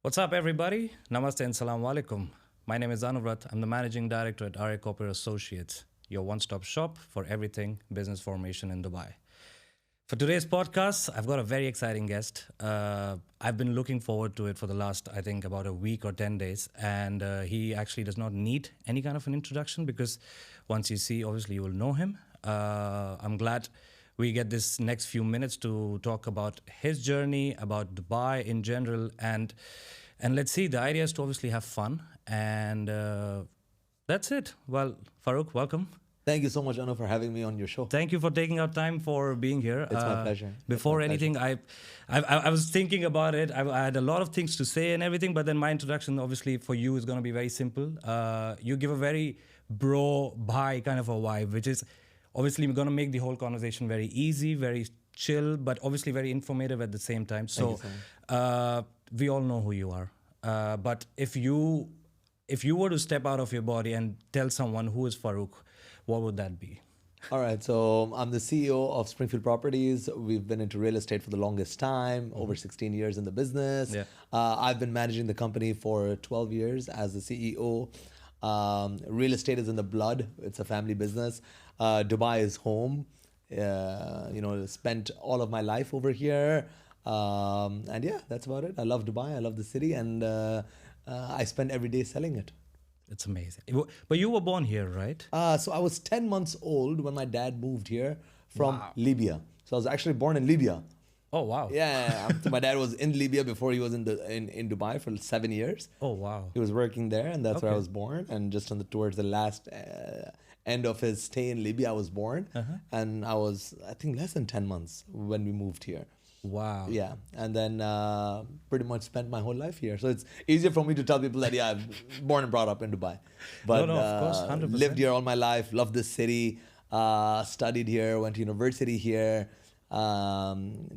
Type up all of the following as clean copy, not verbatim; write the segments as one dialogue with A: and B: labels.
A: What's up, everybody? Namaste and salam alaikum. My name is Anuvrat. I'm the managing director at RA Corporate Associates, your one stop shop for everything business formation in Dubai. For today's podcast, I've got a very exciting guest. I've been looking forward to it for the last, I think, about a week or 10 days. And he actually does not need any kind of an introduction because once you see, obviously, you will know him. I'm glad we get this next few minutes to talk about his journey, about Dubai in general, and let's see. The idea is to obviously have fun, and that's it. Well, Farooq, welcome.
B: Thank you so much, Anu, for having me on your show.
A: Thank you for taking out time for being here.
B: It's my pleasure.
A: Before anything, I was thinking about it. I had a lot of things to say and everything, but then my introduction, obviously, for you is going to be very simple. You give a very bro, bye kind of a vibe, which is obviously going to make the whole conversation very easy, very chill, but obviously very informative at the same time. So, we all know who you are. But if you were to step out of your body and tell someone who is Farooq, what would that be?
B: All right, so I'm the CEO of Springfield Properties. We've been into real estate for the longest time, over 16 years in the business.
A: Yeah.
B: I've been managing the company for 12 years as the CEO. Real estate is in the blood. It's a family business. Dubai is home. Spent all of my life over here. And yeah, that's about it. I love Dubai. I love the city. And I spend every day selling it.
A: It's amazing. But you were born here, right?
B: So I was 10 months old when my dad moved here from Libya. So I was actually born in Libya.
A: Oh, wow.
B: Yeah, my dad was in Libya before he was in Dubai for 7 years.
A: Oh, wow.
B: He was working there, and that's where I
A: Okay.
B: was born. And just towards the last end of his stay in Libya, I was born. And I was, I think, less than 10 months when we moved here.
A: Wow.
B: Yeah, and then pretty much spent my whole life here. So it's easier for me to tell people that, yeah, I'm born and brought up in Dubai. But
A: No, of course, 100%.
B: lived here all my life, loved this city, studied here, went to university here,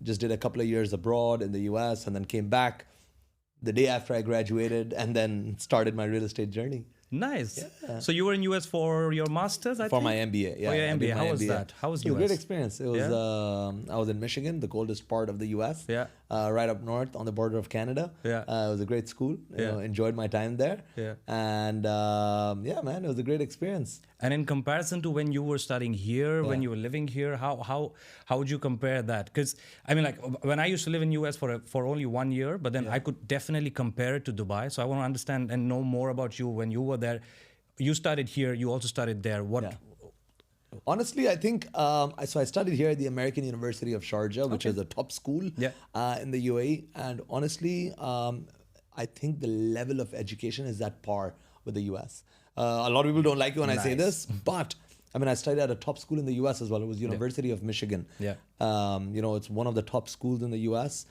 B: just did a couple of years abroad in the US, and then came back the day after I graduated and then started my real estate journey.
A: Nice.
B: Yeah.
A: So you were in US for your masters, I
B: For
A: think?
B: my MBA, yeah.
A: For your
B: I did
A: MBA.
B: my
A: How was
B: MBA.
A: that? How was
B: It was a great
A: US?
B: experience. It was. I was in Michigan, the coldest part of the U.S.
A: Yeah.
B: Right up north on the border of Canada.
A: Yeah.
B: It was a great school.
A: Yeah.
B: Enjoyed my time there.
A: Yeah.
B: And yeah, man, it was a great experience.
A: And in comparison to when you were studying here, when
B: Yeah.
A: you were living here, how would you compare that? Because I mean, like when I used to live in US for only 1 year, but then I could definitely compare it to Dubai. So I want to understand and know more about you when you were there. You studied here. You also studied there. What?
B: Yeah. Honestly, I think so. I studied here at the American University of Sharjah, which is a top school in the UAE. And honestly, I think the level of education is at par with the US. A lot of people don't like it when I say
A: Nice.
B: this, but I mean, I studied at a top school in the US as well. It was University of Michigan.
A: Yeah.
B: It's one of the top schools in the US.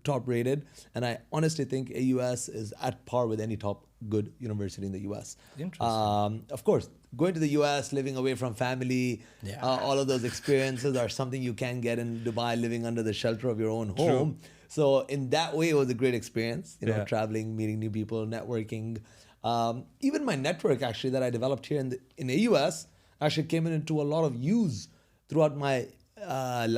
B: Top rated, and I honestly think AUS is at par with any top good university in the US.
A: Interesting.
B: Of course, going to the US, living away from family, all of those experiences are something you can get in Dubai, living under the shelter of your own home. So in that way, it was a great experience. Traveling, meeting new people, networking. Even my network actually that I developed here in AUS actually came into a lot of use throughout my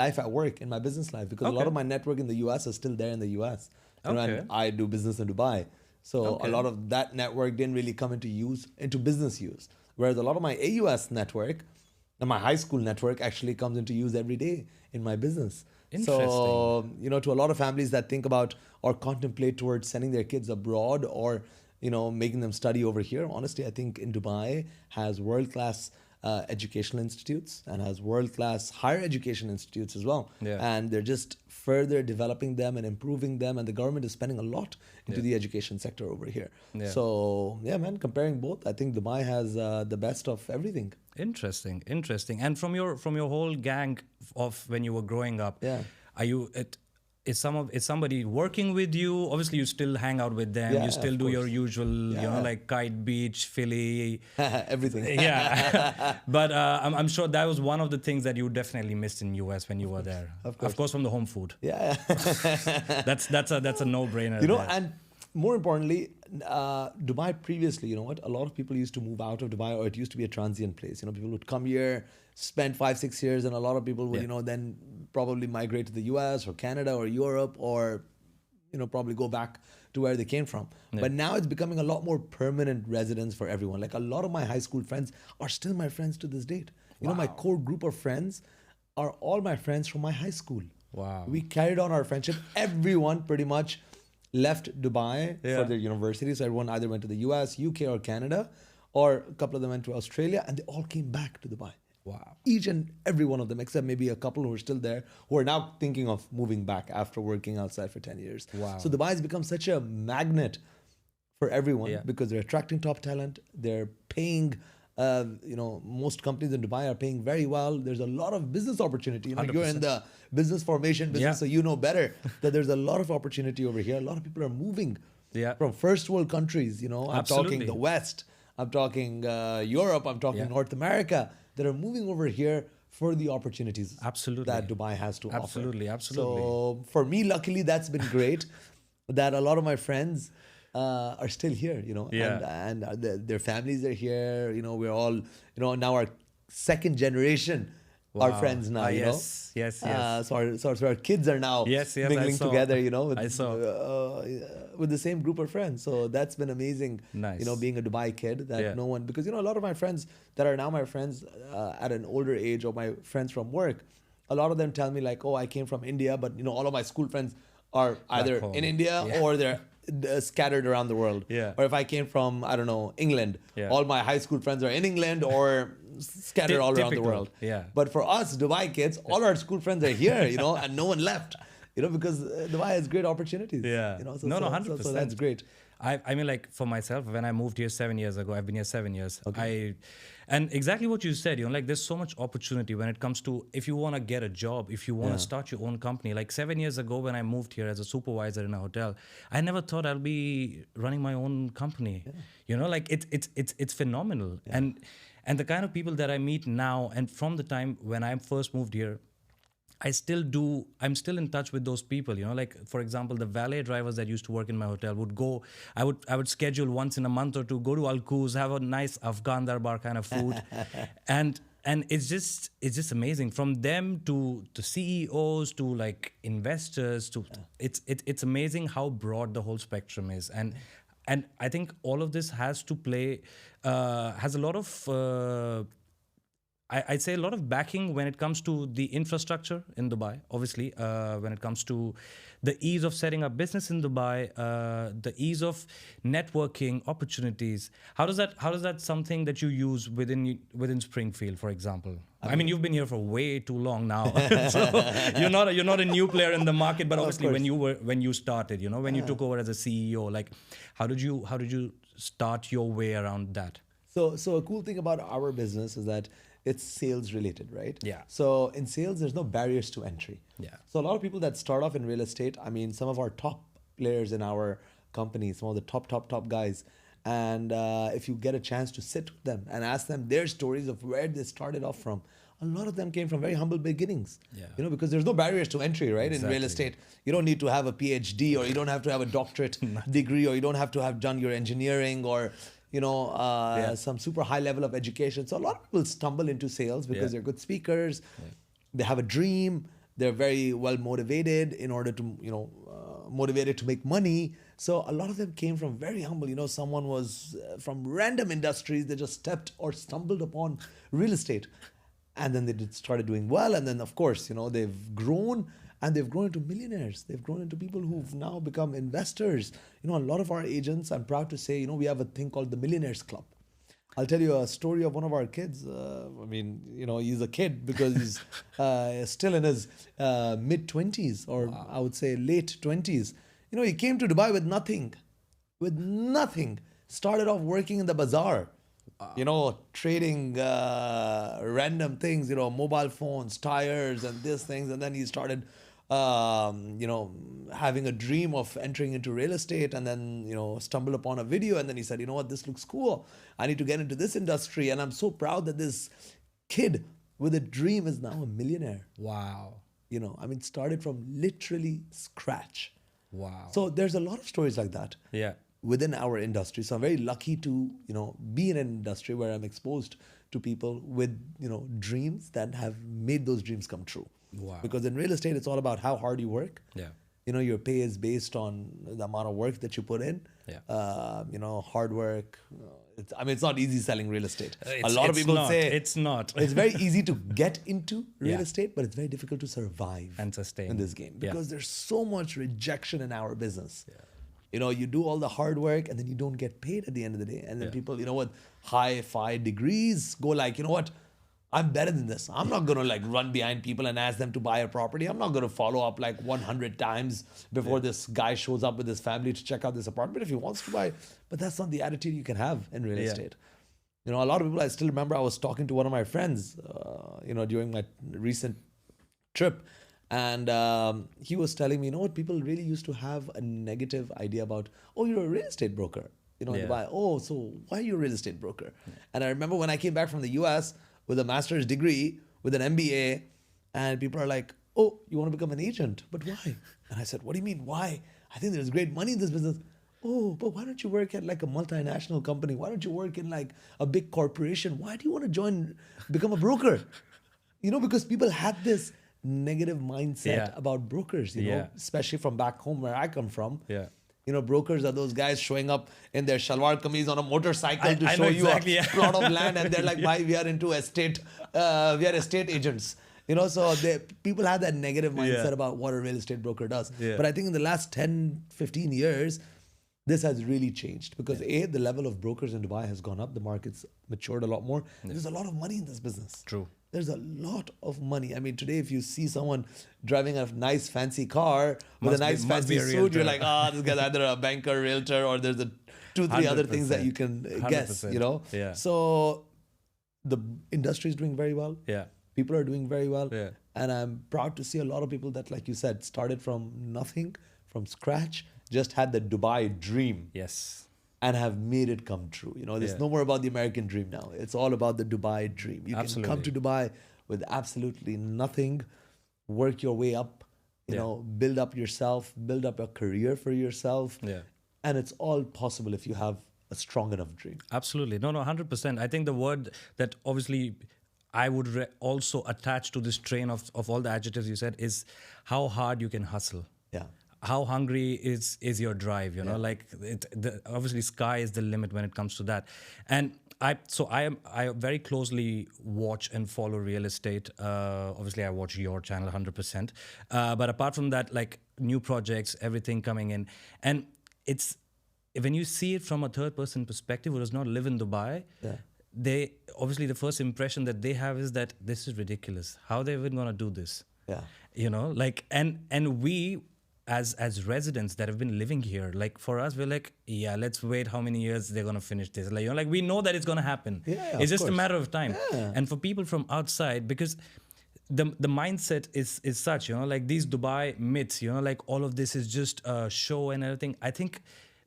B: life at work, in my business life, because a lot of my network in the US is still there in the US. And I do business in Dubai. So a lot of that network didn't really come into business use. Whereas a lot of my AUS network and my high school network actually comes into use every day in my business. So, to a lot of families that think about or contemplate towards sending their kids abroad or, making them study over here, honestly, I think in Dubai has world-class educational institutes and has world-class higher education institutes as well. And they're just further developing them and improving them, and the government is spending a lot into the education sector over here. So yeah, man, comparing both, I think Dubai has the best of everything.
A: Interesting. And from your whole gang of when you were growing up, are you? Is somebody working with you? Obviously, you still hang out with them. You still do your usual, like Kite Beach, Philly,
B: everything.
A: Yeah. But I'm sure that was one of the things that you definitely missed in US when you were there. Of course, from the home food.
B: Yeah.
A: That's a no-brainer.
B: And more importantly, Dubai previously, a lot of people used to move out of Dubai, or it used to be a transient place. People would come here, spend 5-6 years, and a lot of people would, then probably migrate to the US or Canada or Europe or probably go back to where they came from. But now it's becoming a lot more permanent residence for everyone. Like a lot of my high school friends are still my friends to this date. My core group of friends are all my friends from my high school.
A: Wow.
B: We carried on our friendship. Everyone pretty much left Dubai for their university. So everyone either went to the US, UK, or Canada, or a couple of them went to Australia, and they all came back to Dubai.
A: Wow.
B: Each and every one of them, except maybe a couple who are still there, who are now thinking of moving back after working outside for 10 years.
A: Wow.
B: So Dubai has become such a magnet for everyone because they're attracting top talent. They're paying, most companies in Dubai are paying very well. There's a lot of business opportunity. You're in the business formation business, so you know better that there's a lot of opportunity over here. A lot of people are moving from first world countries. I'm talking the West. I'm talking Europe. I'm talking North America, that are moving over here for the opportunities that Dubai has to offer.
A: Absolutely.
B: So for me, luckily, that's been great. That a lot of my friends are still here, and their families are here. We're all, now our second generation are friends now.
A: Yes.
B: So our kids are now mingling together. With the same group of friends. So that's been amazing.
A: Nice.
B: Being a Dubai kid, that no one, because a lot of my friends that are now my friends at an older age, or my friends from work, a lot of them tell me like, oh, I came from India, but all of my school friends are either in India or they're scattered around the world. Or if I came from, I don't know, England, all my high school friends are in England or scattered all around the world. But for us Dubai kids, all our school friends are here, and no one left. Because Dubai has great opportunities.
A: So 100%.
B: So that's great.
A: I mean, like for myself, when I moved here 7 years ago, I've been here 7 years. And exactly what you said, like there's so much opportunity when it comes to, if you want to get a job, if you want to start your own company. Like 7 years ago, when I moved here as a supervisor in a hotel, I never thought I'll be running my own company. Like it's phenomenal. And the kind of people that I meet now, and from the time when I first moved here, I'm still in touch with those people, like for example, the valet drivers that used to work in my hotel would go, I would schedule once in a month or two, go to Al Quoz, have a nice Afghan darbar kind of food. and it's just amazing, from them to CEOs to like investors to it's amazing how broad the whole spectrum is. And I think all of this has to play, has a lot of, I'd say a lot of backing when it comes to the infrastructure in Dubai, obviously, when it comes to the ease of setting up business in Dubai, the ease of networking opportunities. How does that something that you use within Springfield, for example? I mean, you've been here for way too long now, so you're not a new player in the market. But obviously, when you started, when you took over as a CEO, like how did you start your way around that?
B: So a cool thing about our business is that it's sales related, right?
A: Yeah.
B: So in sales, there's no barriers to entry.
A: Yeah.
B: So a lot of people that start off in real estate, I mean, some of our top players in our company, some of the top guys, and if you get a chance to sit with them and ask them their stories of where they started off from, a lot of them came from very humble beginnings. Because there's no barriers to entry, right? In real estate, you don't need to have a PhD, or you don't have to have a doctorate degree, or you don't have to have done your engineering, or some super high level of education. So a lot of people stumble into sales because they're good speakers. They have a dream. They're very well motivated in order to, motivated to make money. So a lot of them came from very humble. Someone was from random industries. They just stepped or stumbled upon real estate. And then they started doing well. And then, of course, they've grown. And they've grown into millionaires. They've grown into people who've now become investors. A lot of our agents, I'm proud to say, we have a thing called the Millionaires Club. I'll tell you a story of one of our kids. He's a kid because he's still in his mid-20s, or I would say late 20s. He came to Dubai with nothing. Started off working in the bazaar. Trading random things, mobile phones, tires, and these things. And then he started, having a dream of entering into real estate, and then, stumbled upon a video. And then he said, this looks cool. I need to get into this industry. And I'm so proud that this kid with a dream is now a millionaire.
A: Wow.
B: Started from literally scratch.
A: Wow.
B: So there's a lot of stories like that.
A: Yeah.
B: Within our industry. So I'm very lucky to, be in an industry where I'm exposed to people with, dreams that have made those dreams come true.
A: Wow.
B: Because in real estate, it's all about how hard you work.
A: Yeah.
B: your pay is based on the amount of work that you put in. Hard work. It's not easy selling real estate. A lot of people say
A: it's not.
B: It's very easy to get into real estate, but it's very difficult to survive
A: and sustain
B: in this game because there's so much rejection in our business. You do all the hard work and then you don't get paid at the end of the day. And then people, with high-fi degrees go like, I'm better than this. I'm not going to like run behind people and ask them to buy a property. I'm not going to follow up like 100 times before this guy shows up with his family to check out this apartment if he wants to buy. But that's not the attitude you can have in real estate. A lot of people, I still remember I was talking to one of my friends, during my recent trip. And he was telling me, people really used to have a negative idea about, oh, you're a real estate broker. In Dubai. Oh, so why are you a real estate broker? And I remember when I came back from the US with a master's degree, with an MBA, and people are like, oh, you want to become an agent, but why? And I said, what do you mean, why? I think there's great money in this business. Oh, but why don't you work at like a multinational company? Why don't you work in like a big corporation? Why do you want to become a broker? Because people had this negative mindset about brokers, especially from back home where I come from. Brokers are those guys showing up in their shalwar kameez on a motorcycle to show you a plot of land, and they're like, "Bhai, we are into estate. We are estate agents." So people have that negative mindset about what a real estate broker does. But I think in the last 10, 15 years, this has really changed because the level of brokers in Dubai has gone up. The market's matured a lot more. There's a lot of money in this business.
A: True.
B: There's a lot of money. I mean, today, if you see someone driving a nice fancy car with a nice fancy suit, you're like, this guy's either a banker, realtor, or there's 2-3 other things that you can guess, So the industry is doing very well. People are doing very well. And I'm proud to see a lot of people that, like you said, started from nothing, from scratch, just had the Dubai dream. And have made it come true. There's no more about the American dream now. It's all about the Dubai dream. You can come to Dubai with absolutely nothing, work your way up, build up yourself, build up a career for yourself. And it's all possible if you have a strong enough dream.
A: Absolutely. No, 100%. I think the word that obviously I would also attach to this train of all the adjectives you said is how hard you can hustle. How hungry is your drive, like obviously sky is the limit when it comes to that. And I very closely watch and follow real estate. Obviously I watch your channel 100%. But apart from that, like new projects, everything coming in. And it's, when you see it from a third person perspective who does not live in Dubai, they obviously the first impression that they have is that this is ridiculous. How are they even going to do this? And we, as residents that have been living here, like for us, we're like, let's wait how many years they're gonna finish this. Like we know that it's gonna happen. It's just a matter of time. And for people from outside, because the mindset is such, like these Dubai myths, like all of this is just a show and everything. I think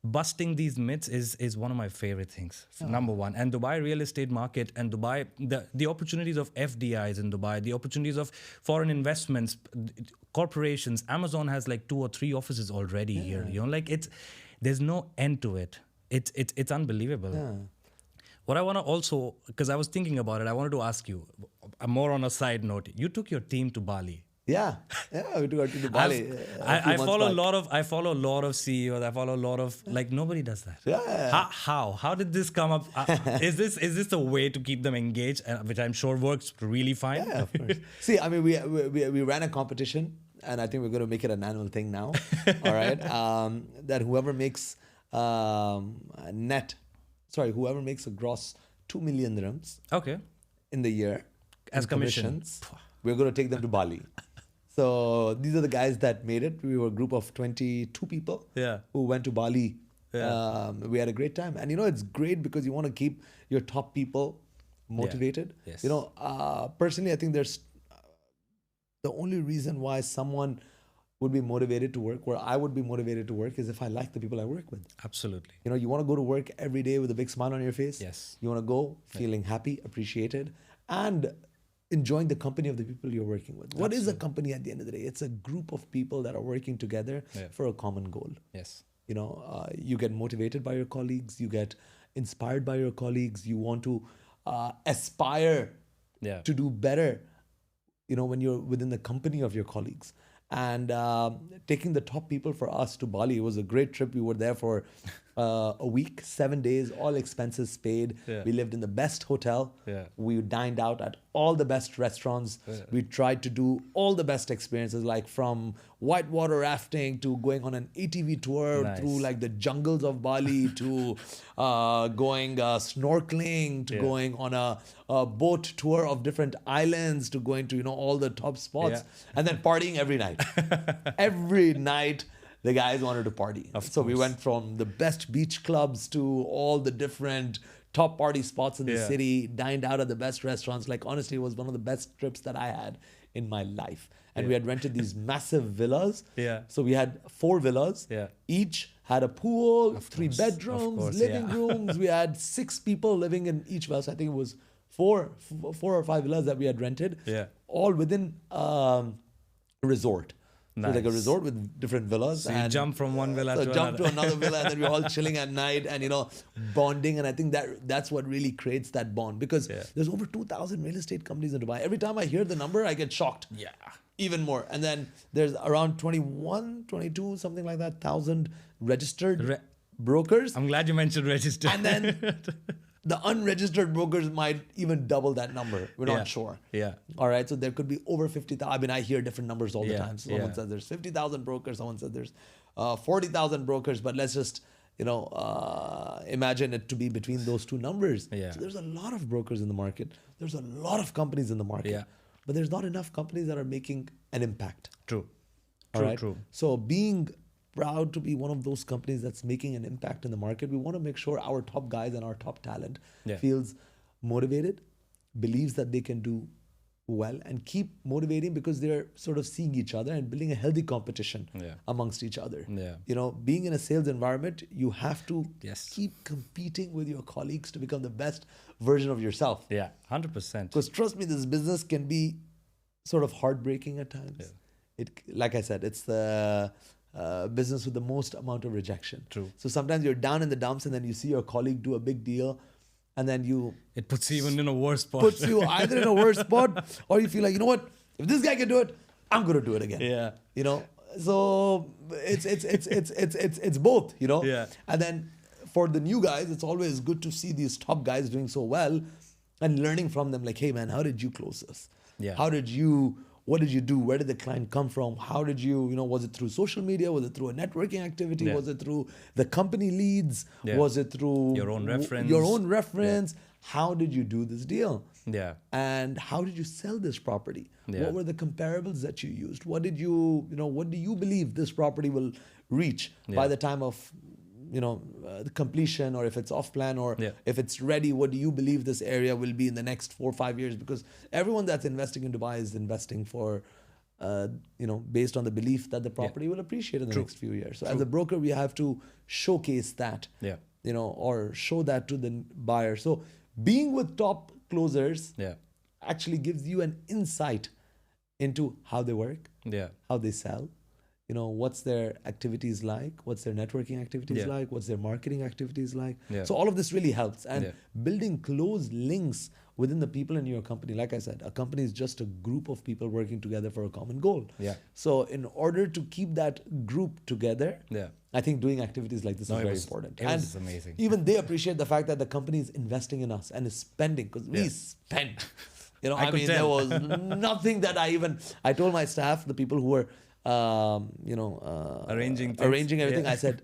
A: busting these myths is one of my favorite things. Number one. And Dubai real estate market and Dubai, the opportunities of FDIs in Dubai, the opportunities of foreign investments, corporations. Amazon has like 2 or 3 offices already here. Like there's no end to it. It's unbelievable. What I want to also, because I was thinking about it, I wanted to ask you, more on a side note, you took your team to Bali.
B: We took our team to Bali.
A: I follow a lot of CEOs. I follow a lot of, like, nobody does that. How did this come up? Is this a way to keep them engaged, which I'm sure works really fine?
B: Of course. See, I mean, we ran a competition, and I think we're going to make it an annual thing now. All right, that whoever makes whoever makes a gross 2 million dirhams, in the year
A: as commissions,
B: we're going to take them to Bali. So these are the guys that made it. We were a group of 22 people who went to Bali. We had a great time. And it's great because you want to keep your top people motivated. Personally, I think there's the only reason why someone would be motivated to work, where I would be motivated to work, is if I like the people I work with.
A: Absolutely.
B: You want to go to work every day with a big smile on your face. You want to go feeling happy, appreciated, and enjoying the company of the people you're working with. What is a company at the end of the day? It's a group of people that are working together for a common goal. You get motivated by your colleagues. You get inspired by your colleagues. You want to aspire to do better, when you're within the company of your colleagues. and taking the top people for us to Bali. It was a great trip. We were there for a week, 7 days, all expenses paid.
A: Yeah.
B: We lived in the best hotel.
A: Yeah.
B: We dined out at all the best restaurants.
A: Yeah.
B: We tried to do all the best experiences, like from whitewater rafting to going on an ATV tour
A: Nice.
B: through like the jungles of Bali to going snorkeling to
A: Yeah.
B: going on a boat tour of different islands to going to, you know, all the top spots,
A: Yeah.
B: and then partying every night. Every night the guys wanted to party. So we
A: course.
B: went from the best beach clubs to all the different top party spots in the
A: Yeah.
B: city, dined out at the best restaurants. Like, honestly, it was one of the best trips that I had in my life. And we had rented these massive villas.
A: Yeah.
B: So we had 4 villas.
A: Yeah.
B: Each had a pool, 3
A: course,
B: bedrooms,
A: course,
B: living
A: yeah.
B: rooms. We had 6 people living in each villa. So I think it was four or five villas that we had rented.
A: Yeah.
B: All within a resort. So like a
A: Nice.
B: resort with different villas.
A: So you jump from one villa
B: so
A: to
B: jump
A: another.
B: to another villa, and then we're all chilling at night and, you know, bonding. And I think that's what really creates that bond, because
A: Yeah.
B: there's over 2,000 real estate companies in Dubai. Every time I hear the number, I get shocked.
A: Yeah.
B: Even more. And then there's around 21, 22, something like that, 1,000 registered brokers.
A: I'm glad you mentioned register.
B: And then the unregistered brokers might even double that number. We're
A: Yeah.
B: not sure.
A: Yeah.
B: All right. So there could be over 50,000. I mean, I hear different numbers all the
A: Yeah,
B: time. So someone
A: yeah.
B: says there's 50,000 brokers. Someone says there's 40,000 brokers. But let's just, you know, imagine it to be between those two numbers.
A: Yeah.
B: So there's a lot of brokers in the market. There's a lot of companies in the market.
A: Yeah.
B: But there's not enough companies that are making an impact.
A: True.
B: All
A: True,
B: right?
A: true.
B: So being proud to be one of those companies that's making an impact in the market, we want to make sure our top guys and our top talent
A: Yeah.
B: feels motivated, believes that they can do well, and keep motivating, because they're sort of seeing each other and building a healthy competition
A: Yeah.
B: amongst each other.
A: Yeah.
B: You know, being in a sales environment, you have to
A: Yes.
B: keep competing with your colleagues to become the best version of yourself.
A: Yeah. 100%.
B: Because trust me, this business can be sort of heartbreaking at times. It, like I said, it's the business with the most amount of rejection.
A: True.
B: So sometimes you're down in the dumps, and then you see your colleague do a big deal, and then
A: It puts you even in a worse spot.
B: puts you either in a worse spot, or you feel like, you know what, if this guy can do it, I'm gonna do it again.
A: Yeah.
B: You know, so it's both. You know.
A: Yeah.
B: And then for the new guys, it's always good to see these top guys doing so well, and learning from them. Like, hey man, how did you close this?
A: Yeah.
B: What did you do? Where did the client come from? How did you, was it through social media? Was it through a networking activity?
A: Yeah.
B: Was it through the company leads?
A: Yeah.
B: Was it through
A: Your own reference?
B: Your own reference. How did you do this deal?
A: Yeah.
B: And how did you sell this property?
A: Yeah.
B: What were the comparables that you used? What did you, what do you believe this property will reach by
A: Yeah.
B: the time of, the completion, or if it's off plan, or
A: Yeah.
B: if it's ready, what do you believe this area will be in the next 4 or 5 years? Because everyone that's investing in Dubai is investing for, based on the belief that the property will appreciate in the next few years. So as a broker, we have to showcase that,
A: Yeah.
B: or show that to the buyer. So being with top closers
A: Yeah.
B: actually gives you an insight into how they work,
A: Yeah.
B: how they sell, what's their activities like, what's their networking activities
A: Yeah.
B: like, what's their marketing activities like.
A: Yeah.
B: So all of this really helps. And
A: Yeah.
B: building close links within the people in your company. Like I said, a company is just a group of people working together for a common goal.
A: Yeah.
B: So in order to keep that group together,
A: Yeah.
B: I think doing activities like this
A: No,
B: is
A: it
B: very
A: was-
B: important.
A: it
B: And
A: was amazing.
B: even they appreciate the fact that the company is investing in us and is spending, because we
A: Yeah.
B: spent.
A: I could
B: There
A: tell.
B: was nothing that I told my staff, the people who were,
A: Arranging things.
B: arranging everything.
A: Yeah.
B: I said,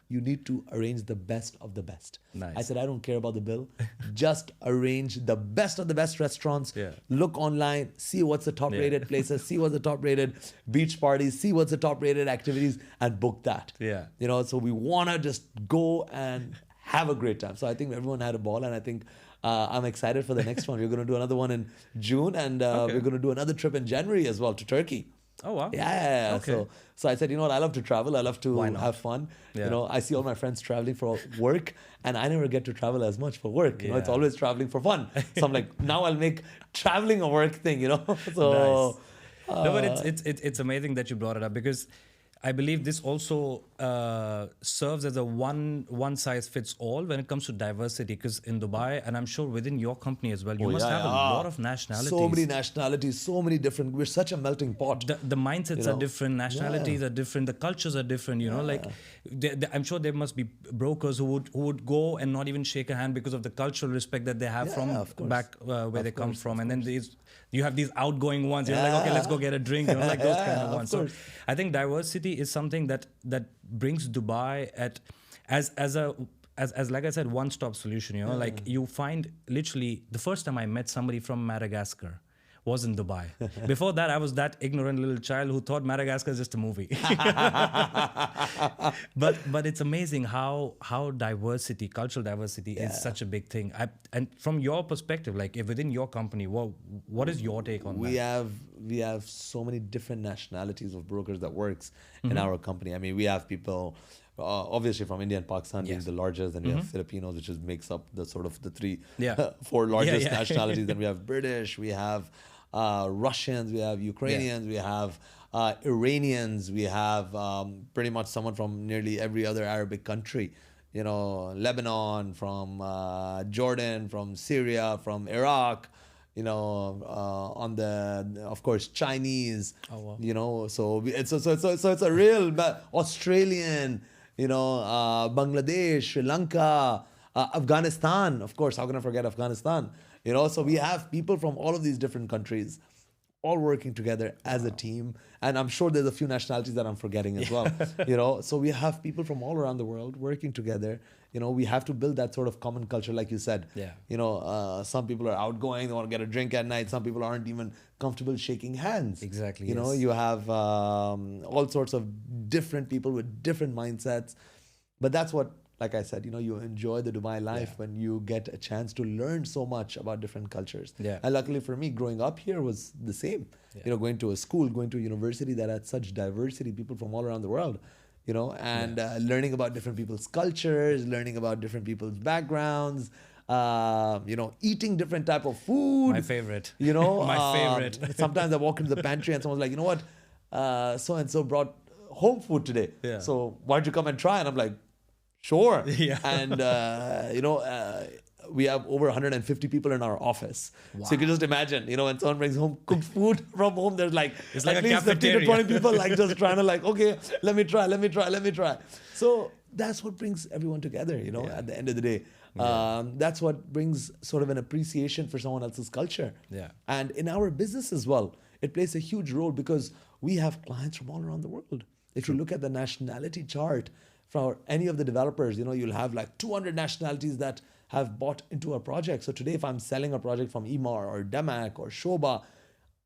B: you need to arrange the best of the best.
A: Nice.
B: I said, I don't care about the bill. Just arrange the best of the best restaurants.
A: Yeah.
B: Look online, see what's the top rated places, see what's the top rated beach parties, see what's the top rated activities, and book that.
A: Yeah.
B: So we want to just go and have a great time. So I think everyone had a ball, and I think I'm excited for the next one. We're going to do another one in June, and we're going to do another trip in January as well to Turkey.
A: Oh, wow.
B: Yeah.
A: Okay.
B: So I said, you know what? I love to travel. I love to
A: Why not?
B: have fun.
A: Yeah.
B: I see all my friends traveling for work, and I never get to travel as much for work. It's
A: Yeah.
B: always traveling for fun. So I'm like, now I'll make traveling a work thing. So
A: No, but it's amazing that you brought it up, because I believe this also serves as a one size fits all when it comes to diversity. Because in Dubai, and I'm sure within your company as well, you must have a lot of nationalities.
B: So many nationalities, so many different. We're such a melting pot.
A: The mindsets are different, nationalities are different, the cultures are different. You know, like I'm sure there must be brokers who would go and not even shake a hand because of the cultural respect that they have from back where they come from, and then you have these outgoing ones. You're like, okay, let's go get a drink. You know, like those kind of ones. So I think diversity is something that brings Dubai as like I said, one-stop solution. You know, like you find literally the first time I met somebody from Madagascar was in Dubai. Before that, I was that ignorant little child who thought Madagascar is just a movie. But it's amazing how diversity, cultural diversity, is such a big thing. And from your perspective, like if within your company, what is your take on that?
B: We have so many different nationalities of brokers that works in our company. I mean, we have people. Obviously from India and Pakistan being the largest, and we have Filipinos, which makes up the sort of the four largest nationalities. Then we have British, we have Russians, we have Ukrainians, we have Iranians, we have pretty much someone from nearly every other Arabic country. You know, Lebanon, from Jordan, from Syria, from Iraq. You know, on the, of course, Chinese. Oh, wow. You know, so it's a real Australian. You know, Bangladesh, Sri Lanka, Afghanistan. Of course, how can I forget Afghanistan? You know, so we have people from all of these different countries all working together as a team. And I'm sure there's a few nationalities that I'm forgetting as well. You know, so we have people from all around the world working together. You know, we have to build that sort of common culture, like you said. Yeah. You know, some people are outgoing, they want to get a drink at night. Some people aren't even comfortable shaking hands.
A: Exactly.
B: You know, you have all sorts of different people with different mindsets. But that's what, like I said, you know, you enjoy the Dubai life when you get a chance to learn so much about different cultures. Yeah. And luckily for me, growing up here was the same. You know, going to a school, going to a university that had such diversity, people from all around the world. You know, and learning about different people's cultures, learning about different people's backgrounds, you know, eating different type of food.
A: My favorite.
B: You know,
A: my favorite.
B: Sometimes I walk into the pantry and someone's like, you know what, so-and-so brought home food today. Yeah. So why don't you come and try? And I'm like, sure. Yeah. And, you know, we have over 150 people in our office. Wow. So you can just imagine, you know, when someone brings home cooked food from home, there's like
A: it's
B: at
A: like
B: least 15 to 20 people like just trying to like, okay, let me try. So that's what brings everyone together, you know, at the end of the day. That's what brings sort of an appreciation for someone else's culture. Yeah. And in our business as well, it plays a huge role because we have clients from all around the world. If you look at the nationality chart for any of the developers, you know, you'll have like 200 nationalities that have bought into a project. So today, if I'm selling a project from Emaar or Damac or Shoba,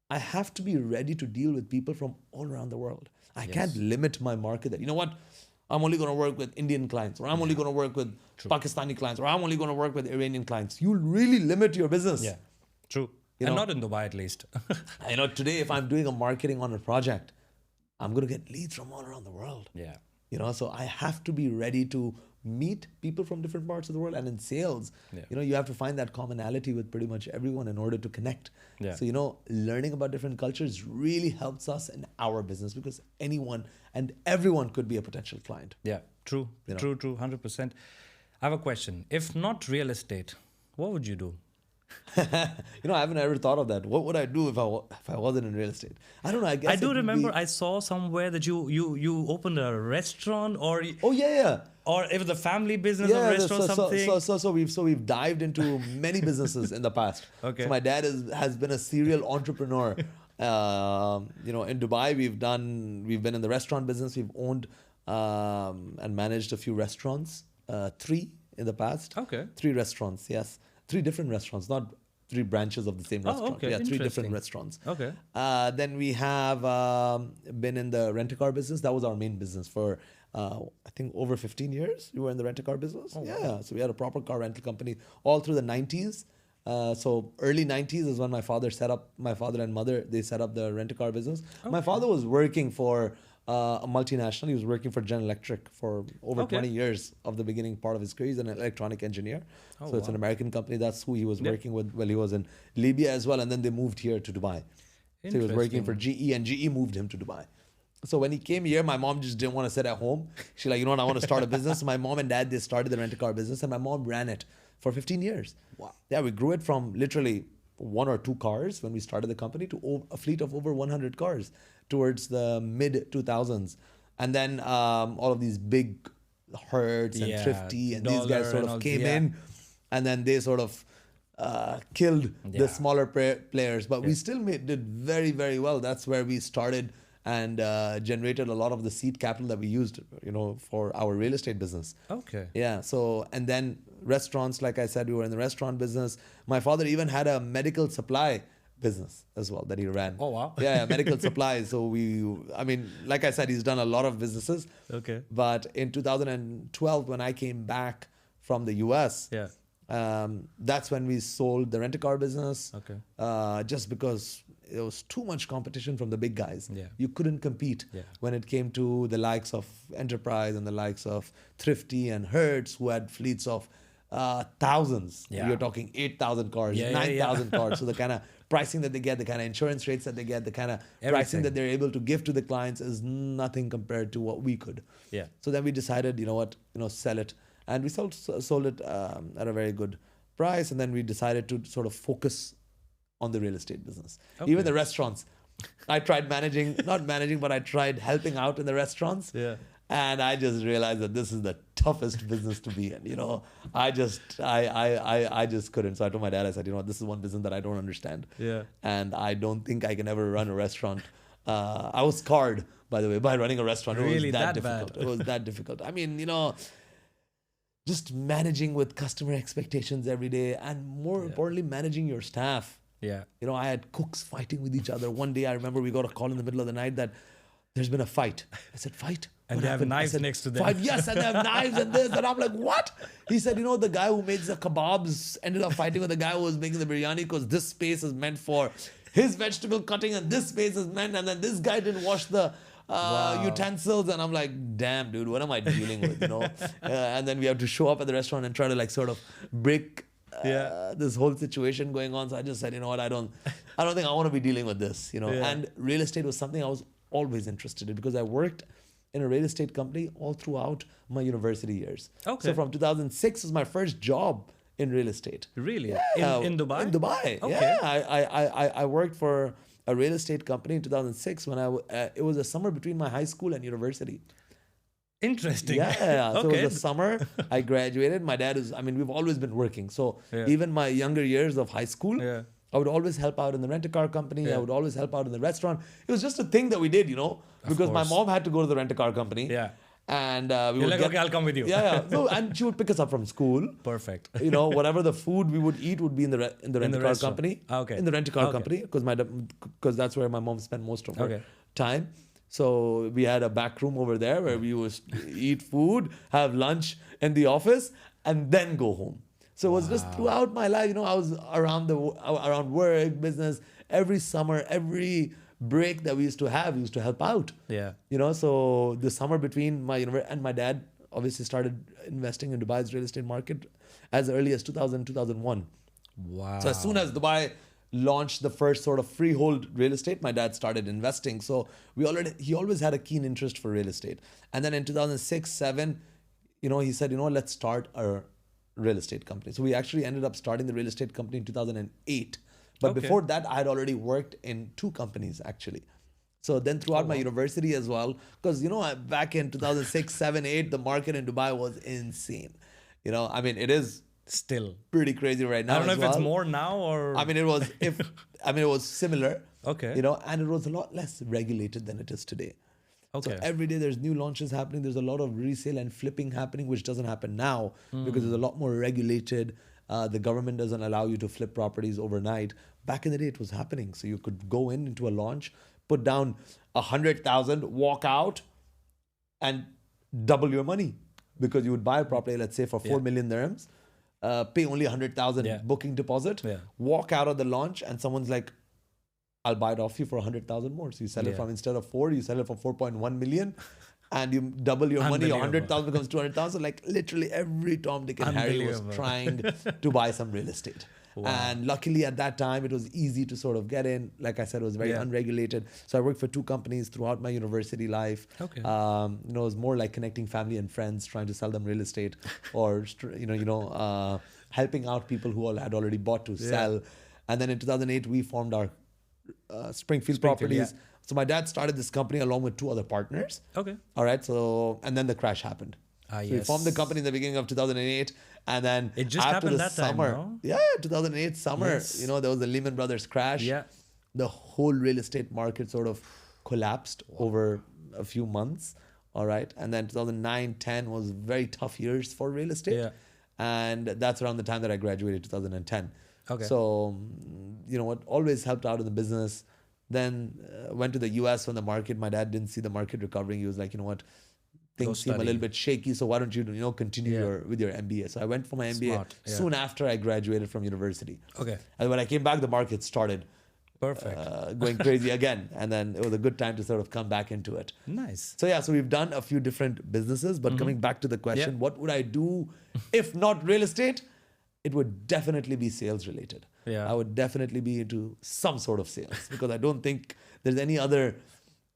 B: I have to be ready to deal with people from all around the world. I can't limit my market that, you know what, I'm only going to work with Indian clients, or I'm only going to work with Pakistani clients, or I'm only going to work with Iranian clients. You'll really limit your business.
A: Yeah, true. And not in Dubai, at least.
B: You know, today, if I'm doing a marketing on a project, I'm going to get leads from all around the world. Yeah. You know, so I have to be ready to meet people from different parts of the world. And in sales, you know, you have to find that commonality with pretty much everyone in order to connect. Yeah. So, you know, learning about different cultures really helps us in our business because anyone and everyone could be a potential client.
A: Yeah, true, you know? True, 100%. I have a question. If not real estate, what would you do?
B: You know, I haven't ever thought of that. What would I do if I wasn't in real estate? I don't know. I guess
A: I do remember I saw somewhere that you opened a restaurant or or it was a family business or restaurant something.
B: So we've dived into many businesses in the past. Okay. So my dad has been a serial entrepreneur. You know, in Dubai we've been in the restaurant business. We've owned and managed a few restaurants, 3 in the past. Okay. 3 restaurants, yes. 3 different restaurants, not 3 branches of the same restaurant.
A: Okay.
B: Yeah, 3 different restaurants.
A: Okay.
B: Then we have been in the rent-a-car business. That was our main business for, I think, over 15 years. We were in the rent-a-car business. Oh, yeah. Wow. So we had a proper car rental company all through the 90s. So early 90s is when my father and mother, they set up the rent-a-car business. Okay. My father was working for a multinational. He was working for General Electric for over 20 years of the beginning part of his career. He's an electronic engineer. So it's an American company. That's who he was working with while he was in Libya as well. And then they moved here to Dubai. So he was working for GE and GE moved him to Dubai. So when he came here, my mom just didn't want to sit at home. She's like, you know what, I want to start a business. So my mom and dad, they started the rent-a-car business, and my mom ran it for 15 years.
A: Wow.
B: Yeah, we grew it from literally 1 or 2 cars when we started the company to a fleet of over 100 cars towards the mid 2000s. And then all of these big Hertz and Thrifty and these guys sort of came in, and then they sort of killed the smaller players. But we still did very, very well. That's where we started and generated a lot of the seed capital that we used, for our real estate business.
A: Okay.
B: Yeah. So, and then restaurants, like I said, we were in the restaurant business. My father even had a medical supply business as well that he ran.
A: Oh, wow.
B: Yeah, medical supplies. So like I said, he's done a lot of businesses.
A: Okay.
B: But in 2012, when I came back from the US, that's when we sold the rent-a-car business.
A: Okay.
B: Just because there was too much competition from the big guys.
A: Yeah.
B: You couldn't compete when it came to the likes of Enterprise and the likes of Thrifty and Hertz, who had fleets of thousands.
A: Yeah.
B: You're talking 8,000 cars, 9,000 cars. So the kind of pricing that they get, the kind of insurance rates that they get, the kind of pricing that they're able to give to the clients is nothing compared to what we could.
A: Yeah.
B: So then we decided, sell it. And we sold it at a very good price. And then we decided to sort of focus on the real estate business.
A: Okay.
B: Even the restaurants. I tried not managing, but I tried helping out in the restaurants.
A: Yeah.
B: And I just realized that this is the toughest business to be in. I just couldn't. So I told my dad, I said, this is one business that I don't understand.
A: Yeah.
B: And I don't think I can ever run a restaurant. I was scarred, by the way, by running a restaurant.
A: Really,
B: it was that
A: difficult.
B: Bad? It was that difficult. I mean, just managing with customer expectations every day, and more importantly, managing your staff.
A: Yeah.
B: I had cooks fighting with each other. One day I remember we got a call in the middle of the night that there's been a fight. I said, fight?
A: And they have knives next to them.
B: Fight? Yes, and they have knives and this. And I'm like, what? He said, the guy who made the kebabs ended up fighting with the guy who was making the biryani because this space is meant for his vegetable cutting and this space is meant, and then this guy didn't wash the utensils. And I'm like, damn, dude, what am I dealing with? And then we have to show up at the restaurant and try to sort of break this whole situation going on. So I just said, I don't think I want to be dealing with this, And real estate was something I was always interested in because I worked in a real estate company all throughout my university years.
A: Okay.
B: So from 2006 was my first job in real estate.
A: Really?
B: Yeah.
A: In Dubai?
B: In Dubai.
A: Okay.
B: Yeah. I worked for a real estate company in 2006 when it was a summer between my high school and university.
A: Interesting.
B: Yeah. So
A: Okay.
B: it was the summer. I graduated. My dad we've always been working. So even my younger years of high school, I would always help out in the rent-a-car company. I would always help out in the restaurant. It was just a thing that we did, because my mom had to go to the rent-a-car company.
A: Yeah.
B: And we
A: You're
B: would
A: like, okay, I'll come with you.
B: Yeah. So, and she would pick us up from school.
A: Perfect.
B: Whatever the food we would eat would be in the rent-a-car
A: restaurant.
B: company.
A: Okay.
B: In the rent-a-car company, because that's where my mom spent most of her time. So we had a back room over there where we would eat food, have lunch in the office, and then go home. So it was just throughout my life, I was around work, business. Every summer, every break that we used to have, we used to help out.
A: Yeah.
B: So the summer between my university and my dad obviously started investing in Dubai's real estate market as early as 2000, 2001.
A: Wow.
B: So as soon as Dubai launched the first sort of freehold real estate, my dad started investing. So he always had a keen interest for real estate. And then in 2006, 2007, he said, let's start a real estate company. So we actually ended up starting the real estate company in 2008. But before that, I had already worked in 2 companies actually. So then throughout my university as well, because, back in 2006, 7, 8, the market in Dubai was insane. It is
A: still
B: pretty crazy right now.
A: I don't know if it's more now or...
B: it was similar.
A: Okay.
B: And it was a lot less regulated than it is today.
A: Okay.
B: So every day there's new launches happening. There's a lot of resale and flipping happening, which doesn't happen now because it's a lot more regulated. The government doesn't allow you to flip properties overnight. Back in the day, it was happening. So you could go into a launch, put down 100,000, walk out, and double your money because you would buy a property, let's say, for 4 million dirhams, pay only 100,000 booking deposit, walk out of the launch, and someone's like, I'll buy it off you for 100,000 more. So you sell it from, instead of 4, you sell it for 4.1 million. And you double your money, 100,000 becomes 200,000. Like literally every Tom, Dick and Harry was trying to buy some real estate. And luckily at that time, it was easy to sort of get in. Like I said, it was very unregulated. So I worked for 2 companies throughout my university life.
A: Okay.
B: It was more like connecting family and friends, trying to sell them real estate, or helping out people who had already bought to sell. And then in 2008, we formed our Springfield Properties.
A: Yeah.
B: So my dad started this company along with 2 other partners.
A: Okay.
B: All right. So, and then the crash happened. So we formed the company in the beginning of 2008, and then
A: It just
B: after
A: happened
B: the
A: that
B: summer,
A: time, no?
B: yeah, 2008 summer, there was the Lehman Brothers crash.
A: Yeah.
B: The whole real estate market sort of collapsed over a few months. All right. And then 2009, 10 was very tough years for real estate.
A: Yeah.
B: And that's around the time that I graduated, 2010.
A: Okay.
B: So, what always helped out in the business. Then went to the US when the market, my dad didn't see the market recovering. He was like, things seem a little bit shaky. So why don't you, continue with your MBA? So I went for my MBA soon after I graduated from university.
A: Okay.
B: And when I came back, the market started going crazy again. And then it was a good time to sort of come back into it.
A: Nice.
B: So we've done a few different businesses, but coming back to the question, what would I do if not real estate? It would definitely be sales related.
A: Yeah.
B: I would definitely be into some sort of sales because I don't think there's any other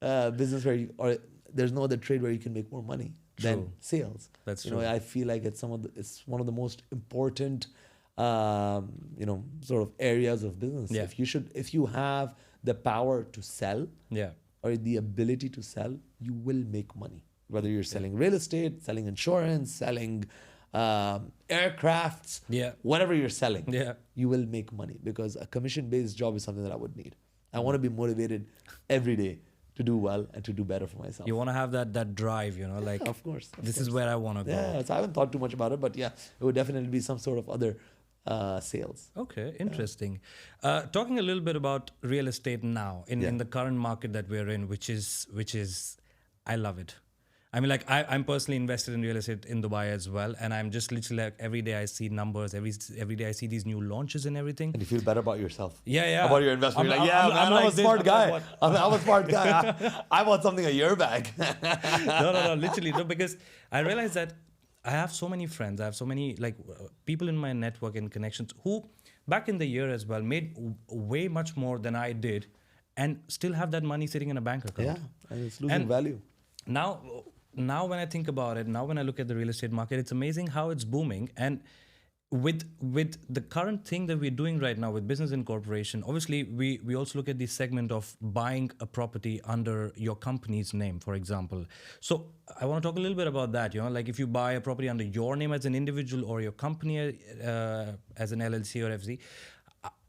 B: business or there's no other trade where you can make more money than sales.
A: That's true.
B: I feel like it's one of the most important sort of areas of business.
A: Yeah.
B: If you have the power to sell, or the ability to sell, you will make money. Whether you're selling real estate, selling insurance, selling aircrafts, whatever you're selling, you will make money because a commission-based job is something that I would need. I want to be motivated every day to do well and to do better for myself.
A: You want to have that drive, like
B: of course.
A: This is where I want to go.
B: Yeah, so I haven't thought too much about it, but it would definitely be some sort of other sales.
A: Okay, interesting. Talking a little bit about real estate now in the current market that we're in, which is, I love it. I mean, like I'm personally invested in real estate in Dubai as well, and I'm just literally like every day I see numbers, every day I see these new launches and everything.
B: And you feel better about yourself.
A: Yeah.
B: About your investment. You're like, I'm a smart guy. I'm a smart guy. I bought something a year back.
A: No, literally. No, because I realized that I have so many friends, I have so many people in my network and connections who back in the year as well made way much more than I did and still have that money sitting in a bank account.
B: Yeah, and it's losing value.
A: Now when I think about it, now when I look at the real estate market, it's amazing how it's booming. And with the current thing that we're doing right now with business incorporation, obviously we also look at the segment of buying a property under your company's name, for example. So I want to talk a little bit about that. Like if you buy a property under your name as an individual or your company as an LLC or FZ,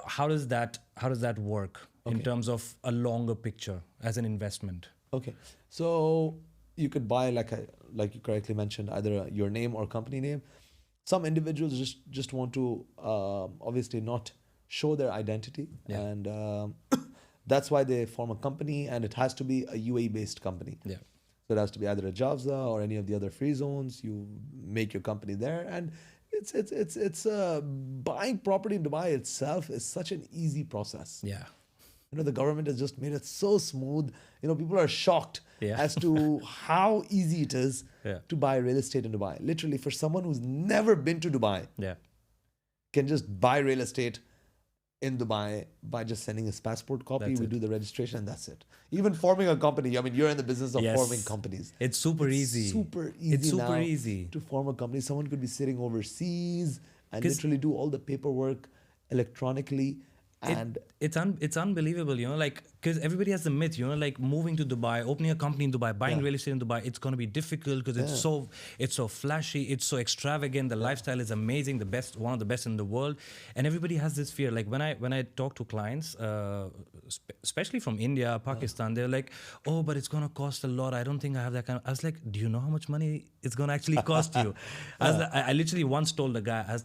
A: how does that work in terms of a longer picture as an investment?
B: Okay, so you could buy like you correctly mentioned, either your name or company name. Some individuals just want to obviously not show their identity, and that's why they form a company, and it has to be a UAE-based company.
A: Yeah.
B: So it has to be either a Jafza or any of the other free zones. You make your company there, and it's buying property in Dubai itself is such an easy process.
A: Yeah.
B: The government has just made it so smooth. People are shocked as to how easy it is to buy real estate in Dubai. Literally, for someone who's never been to Dubai, can just buy real estate in Dubai by just sending his passport copy. We do the registration and that's it. Even forming a company. I mean, you're in the business of forming companies.
A: It's super easy.
B: It's super easy to form a company. Someone could be sitting overseas and literally do all the paperwork electronically. And
A: it's unbelievable, because everybody has the myth, like moving to Dubai, opening a company in Dubai, buying real estate in Dubai, it's going to be difficult because it's so flashy, it's so extravagant, the lifestyle is amazing, one of the best in the world, and everybody has this fear. Like when I talk to clients, especially from India, Pakistan, they're like, oh, but it's going to cost a lot. I don't think I have that kind of. I was like, do you know how much money it's going to actually cost you? I literally once told the guy,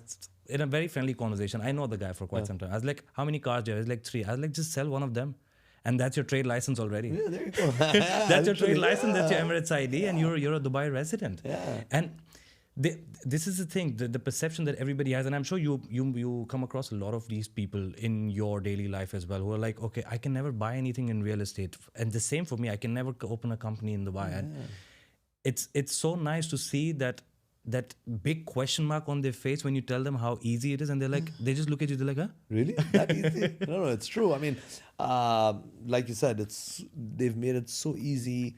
A: in a very friendly conversation, I know the guy for quite some time. I was like, how many cars do you have? He's like, 3. I was like, just sell one of them. And that's your trade license already.
B: Yeah, there you go.
A: That's your trade license, that's your Emirates ID, and you're a Dubai resident.
B: Yeah.
A: And this is the thing, the perception that everybody has, and I'm sure you come across a lot of these people in your daily life as well, who are like, okay, I can never buy anything in real estate. And the same for me, I can never open a company in Dubai. And it's so nice to see that that big question mark on their face when you tell them how easy it is, and they're like, they just look at you, they're like, huh?
B: Really? That easy? No, it's true. I mean, like you said, they've made it so easy.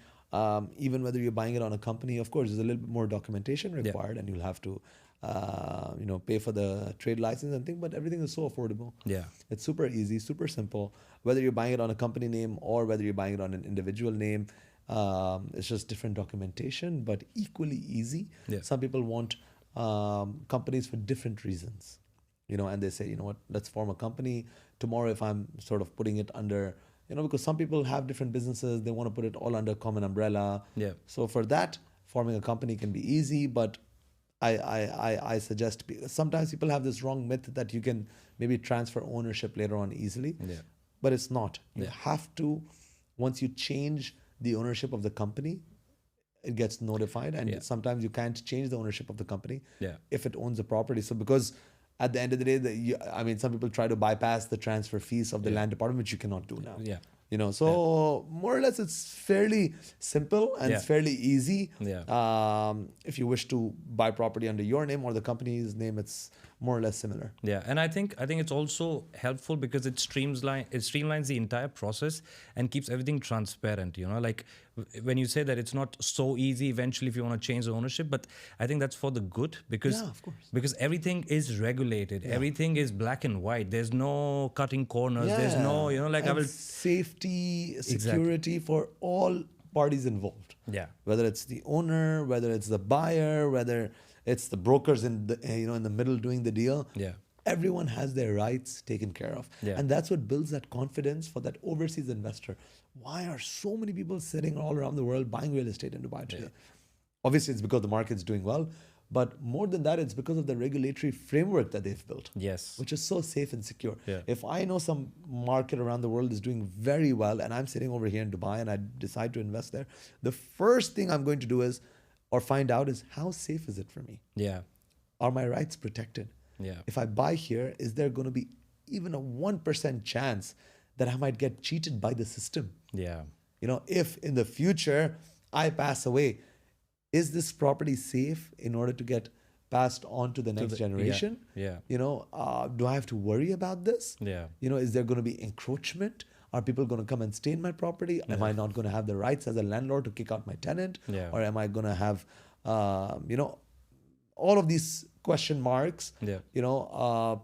B: Even whether you're buying it on a company, of course, there's a little bit more documentation required, and you'll have to, pay for the trade license and thing. But everything is so affordable.
A: Yeah.
B: It's super easy, super simple. Whether you're buying it on a company name or whether you're buying it on an individual name, it's just different documentation, but equally easy.
A: Yeah.
B: Some people want companies for different reasons, and they say, you know what, let's form a company. Tomorrow, if I'm sort of putting it under, because some people have different businesses, they want to put it all under common umbrella.
A: Yeah.
B: So for that, forming a company can be easy, but I suggest, sometimes people have this wrong myth that you can maybe transfer ownership later on easily, but it's not. You have to, once you change the ownership of the company, it gets notified, and sometimes you can't change the ownership of the company if it owns a property. So because at the end of the day, some people try to bypass the transfer fees of the land department, which you cannot do now.
A: Yeah.
B: So more or less it's fairly simple and it's fairly easy. If you wish to buy property under your name or the company's name, it's more or less similar.
A: Yeah, and I think it's also helpful because it streamlines the entire process and keeps everything transparent. Like when you say that it's not so easy eventually if you want to change the ownership, but I think that's for the good because
B: of course.
A: Because everything is regulated, everything is black and white. There's no cutting corners. There's no
B: safety, security for all parties involved.
A: Yeah,
B: whether it's the owner, whether it's the buyer, whether it's the brokers in the middle doing the deal.
A: Yeah.
B: Everyone has their rights taken care of.
A: Yeah.
B: And that's what builds that confidence for that overseas investor. Why are so many people sitting all around the world buying real estate in Dubai today? Obviously, it's because the market's doing well. But more than that, it's because of the regulatory framework that they've built.
A: Yes.
B: Which is so safe and secure.
A: Yeah.
B: If I know some market around the world is doing very well and I'm sitting over here in Dubai and I decide to invest there, the first thing I'm going to do is, or find out is, how safe is it for me?
A: Yeah.
B: Are my rights protected?
A: Yeah.
B: If I buy here, is there going to be even a 1% chance that I might get cheated by the system?
A: Yeah.
B: If in the future I pass away, is this property safe in order to get passed on to the next generation?
A: Yeah.
B: Do I have to worry about this?
A: Yeah.
B: Is there going to be encroachment? Are people going to come and stay in my property? Am I not going to have the rights as a landlord to kick out my tenant?
A: Yeah.
B: Or am I going to have, all of these question marks?
A: Yeah.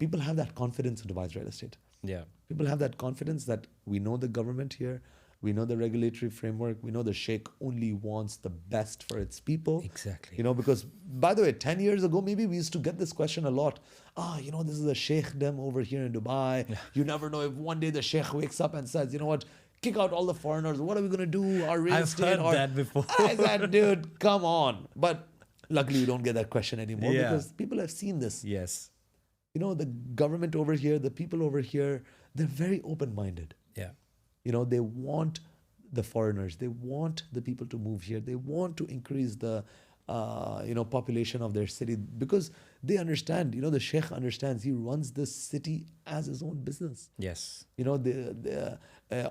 B: People have that confidence in Dubai's real estate.
A: Yeah.
B: People have that confidence that we know the government here, we know the regulatory framework, we know the Sheikh only wants the best for its people.
A: Exactly.
B: Because, by the way, 10 years ago, maybe we used to get this question a lot. This is a Sheikhdom over here in Dubai. Yeah. You never know if one day the Sheikh wakes up and says, you know what, kick out all the foreigners. What are we going to do? Our real estate.
A: I've heard that before.
B: I said, dude, come on. But luckily, we don't get that question anymore because people have seen this.
A: Yes.
B: The government over here, the people over here, they're very open-minded.
A: Yeah.
B: They want the foreigners. They want the people to move here. They want to increase the, population of their city because they understand, the Sheikh understands. He runs this city as his own business.
A: Yes.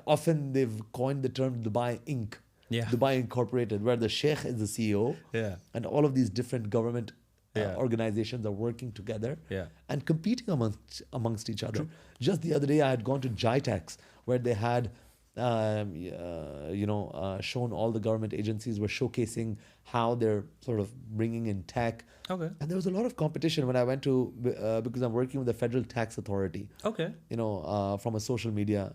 B: Often they've coined the term Dubai Inc.
A: Yeah.
B: Dubai Incorporated, where the Sheikh is the CEO.
A: Yeah.
B: And all of these different government organizations are working together and competing amongst each other. True. Just the other day, I had gone to JITEX, where they had, shown all the government agencies were showcasing how they're sort of bringing in tech.
A: Okay.
B: And there was a lot of competition when I went to, because I'm working with the Federal Tax Authority.
A: Okay.
B: From a social media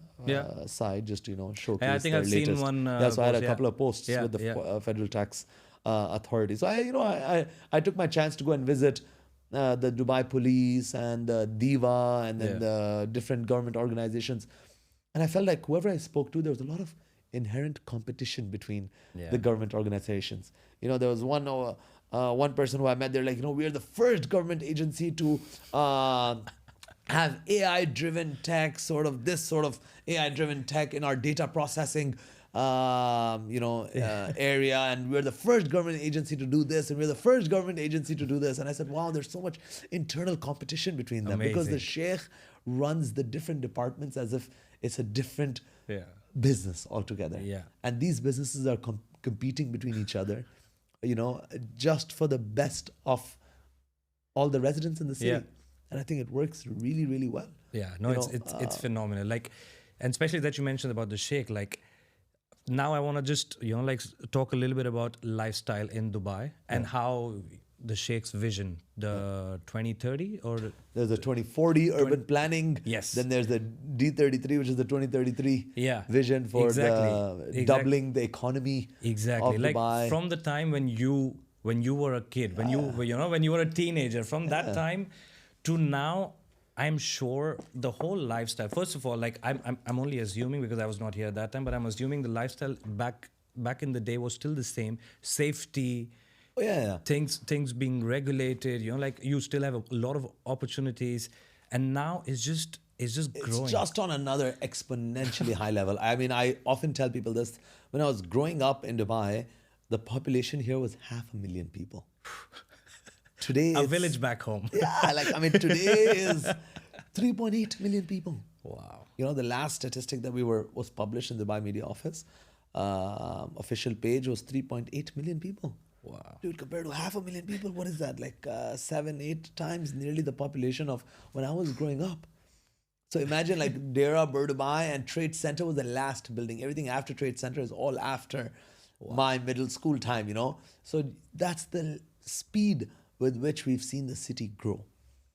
B: side, just, showcase
A: I think I've
B: latest.
A: seen one.
B: So I had a couple of posts with the Federal Tax Authority. So I took my chance to go and visit the Dubai Police and the DIVA and then the different government organizations. And I felt like whoever I spoke to, there was a lot of inherent competition between the government organizations. There was one person who I met, they're like, we are the first government agency to have AI-driven tech, this sort of AI-driven tech in our data processing area, and we're the first government agency to do this, and we're the first government agency to do this. And I said, wow, there's so much internal competition between them. Amazing. Because the Sheikh runs the different departments as if it's a different business altogether. Yeah. And these businesses are competing between each other. just for the best of all the residents in the city.
A: Yeah.
B: And I think it works really, really well.
A: Yeah, no, it's phenomenal. Like, and especially that you mentioned about the Sheikh. Like, now I want to just talk a little bit about lifestyle in Dubai and how the Sheikh's vision, the 2030 or
B: There's the 2040 urban planning.
A: Yes.
B: Then there's the D33, which is the 2033 vision for
A: Exactly.
B: doubling the economy
A: exactly
B: of
A: like
B: Dubai.
A: from the time when you were a kid, when you were a teenager, from that time to now. I'm sure the whole lifestyle. First of all, like I'm only assuming because I was not here at that time, but I'm assuming the lifestyle back in the day was still the same. Safety, things being regulated. Like you still have a lot of opportunities, and now it's just growing.
B: It's just on another exponentially high level. I mean, I often tell people this. When I was growing up in Dubai, the population here was 500,000 people. Today,
A: a village back home.
B: Today is 3.8 million people.
A: Wow.
B: The last statistic that was published in the Dubai Media Office, official page was 3.8 million people.
A: Wow.
B: Dude, compared to 500,000 people, what is that? Like 7-8 times nearly the population of when I was growing up. So imagine like Dera, Dubai, and Trade Center was the last building. Everything after Trade Center is all after my middle school time, So that's the speed with which we've seen the city grow.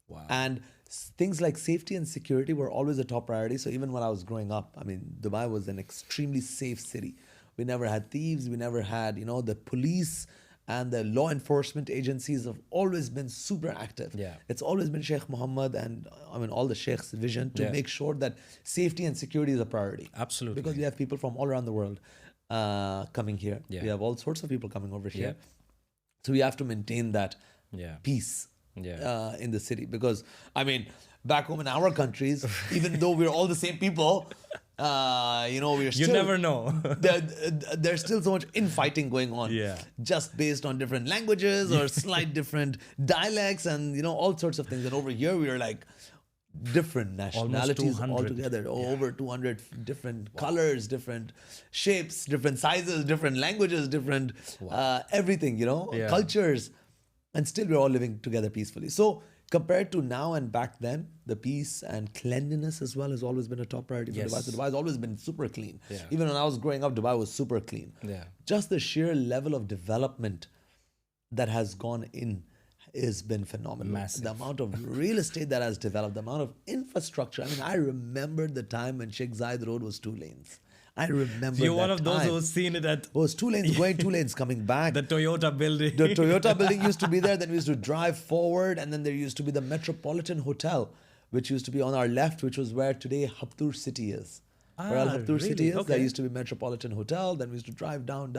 A: Wow.
B: And things like safety and security were always a top priority. So even when I was growing up, Dubai was an extremely safe city. We never had thieves. We never had, the police and the law enforcement agencies have always been super active.
A: Yeah.
B: It's always been Sheikh Mohammed and all the Sheikh's vision to make sure that safety and security is a priority.
A: Absolutely.
B: Because we have people from all around the world coming here.
A: Yeah.
B: We have all sorts of people coming over here. So we have to maintain that peace in the city. Because, back home in our countries, even though we're all the same people, we're still...
A: You never know.
B: there's still so much infighting going on.
A: Yeah.
B: Just based on different languages or slight different dialects and, all sorts of things. And over here, we are like different nationalities altogether. Over 200 different colors, different shapes, different sizes, different languages, different everything, cultures. And still we're all living together peacefully. So compared to now and back then, the peace and cleanliness as well has always been a top priority for Dubai. So Dubai has always been super clean.
A: Yeah.
B: Even when I was growing up, Dubai was super clean.
A: Yeah.
B: Just the sheer level of development that has gone in has been phenomenal.
A: Massive.
B: The amount of real estate that has developed, the amount of infrastructure. I remember the time when Sheikh Zayed Road was 2 lanes. I remember
A: You're
B: that
A: one of those
B: time.
A: who's seen it at...
B: It was 2 lanes going, 2 lanes coming back.
A: The Toyota building.
B: The Toyota building used to be there. Then we used to drive forward. And then there used to be the Metropolitan Hotel, which used to be on our left, which was where today Haptur City is. Where Al Haptur City is. There used to be Metropolitan Hotel. Then we used to drive down.